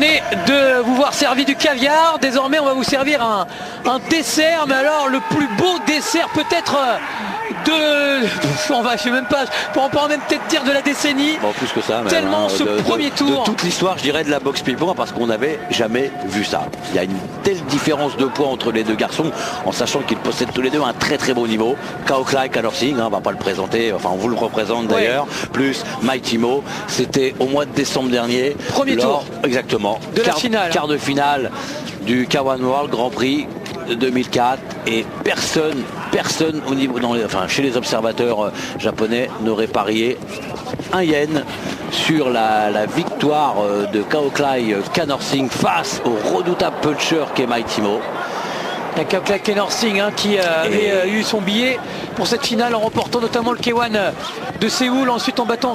venez de vous voir servir du caviar. Désormais, on va vous servir un dessert, mais alors le plus beau dessert peut-être je sais même pas, on peut même peut-être dire de la décennie. Bon, plus que ça, même, tellement ce premier tour. De toute l'histoire, je dirais, de la boxe ping-pong, parce qu'on n'avait jamais vu ça. Il y a une telle différence de poids entre les deux garçons, en sachant qu'ils possèdent tous les deux un très très beau niveau. Kao Klai, Connor Singh, on va pas le présenter, enfin on vous le représente d'ailleurs, plus Mighty Mo. C'était au mois de décembre dernier. Premier tour. Exactement. De la finale. Quart de finale du K1 World Grand Prix 2004, et personne au niveau, chez les observateurs japonais n'aurait parié un yen sur la victoire de Kao Klai, Connor Singh face au redoutable puncher qu'est Mighty Mo. Kao Klai, Connor Singh qui avait eu son billet pour cette finale en remportant notamment le K1 de Séoul, ensuite en battant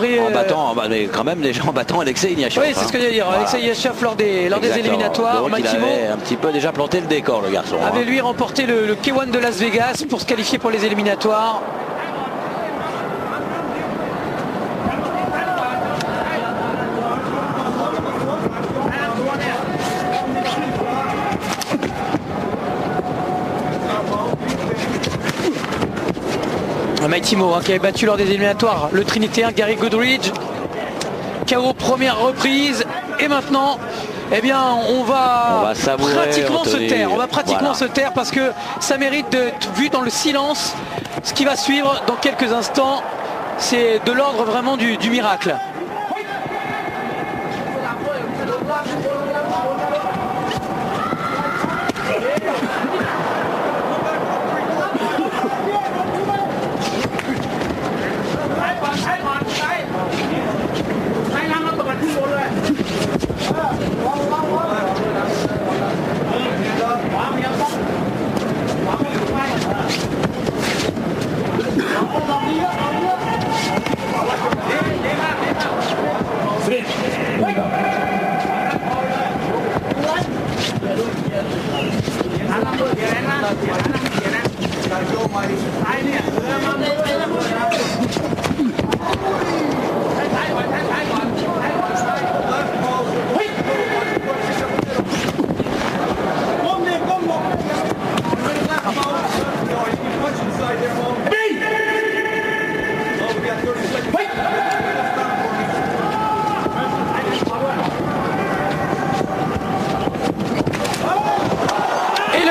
mais quand même déjà en battant Alexei Ignatieff. Oui, c'est ce que j'allais dire, voilà. Alexei Ignatieff lors des éliminatoires. Donc, il avait un petit peu déjà planté le décor, le garçon. Avait lui remporté le K1 de Las Vegas pour se qualifier pour les éliminatoires. Mighty Mo qui avait battu lors des éliminatoires le Trinitéen Gary Goodridge. KO première reprise, et maintenant eh bien on va pratiquement se taire. On va pratiquement se taire parce que ça mérite d'être vu dans le silence. Ce qui va suivre dans quelques instants, c'est de l'ordre vraiment du miracle.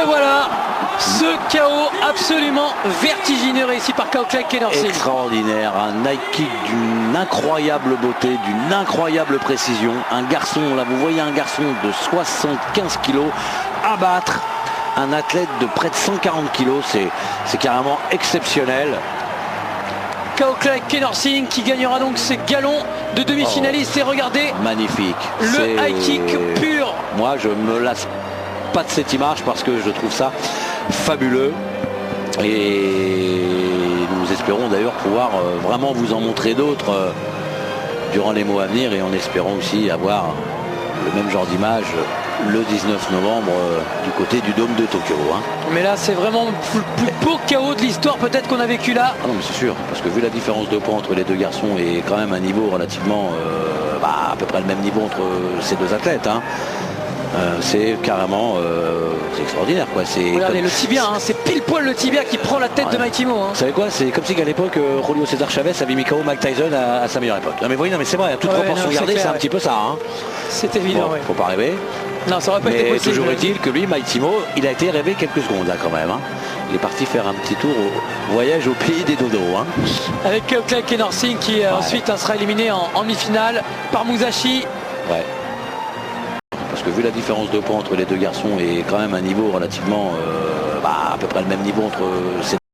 Voilà, ce chaos absolument vertigineux réussi par Kao Klai, Connor Singh. Extraordinaire, un Nike kick d'une incroyable beauté, d'une incroyable précision. Un garçon, là vous voyez un garçon de 75 kilos abattre un athlète de près de 140 kilos, c'est carrément exceptionnel. Kao Klai, Connor Singh qui gagnera donc ses galons de demi-finaliste. Et regardez, magnifique, le high kick pur. Moi je me lasse pas de cette image parce que je trouve ça fabuleux, et nous espérons d'ailleurs pouvoir vraiment vous en montrer d'autres durant les mois à venir, et en espérant aussi avoir le même genre d'image le 19 novembre du côté du Dôme de Tokyo. Mais là c'est vraiment le plus beau chaos de l'histoire peut-être qu'on a vécu là. Ah non mais c'est sûr, parce que vu la différence de poids entre les deux garçons et quand même un niveau relativement à peu près le même niveau entre ces deux athlètes, c'est carrément c'est extraordinaire quoi. Regardez le tibia, c'est pile poil le tibia qui prend la tête de Mighty Mo. Vous savez quoi, c'est comme si qu'à l'époque Julio César Chavez avait mis KO Mike Tyson à sa meilleure époque. Non mais voyez, non mais c'est vrai, à toute proportion gardée, c'est un petit peu ça. C'est évident. Faut pas rêver. Non, ça aurait pas été possible. Toujours est-il que lui, Mighty Mo, il a été rêvé quelques secondes là quand même. Il est parti faire un petit tour au voyage au pays des dodos. Avec Kao Klai, Connor Singh qui ensuite sera éliminé en demi-finale par Musashi. Ouais. Parce que vu la différence de poids entre les deux garçons et quand même un niveau relativement à peu près le même niveau entre ces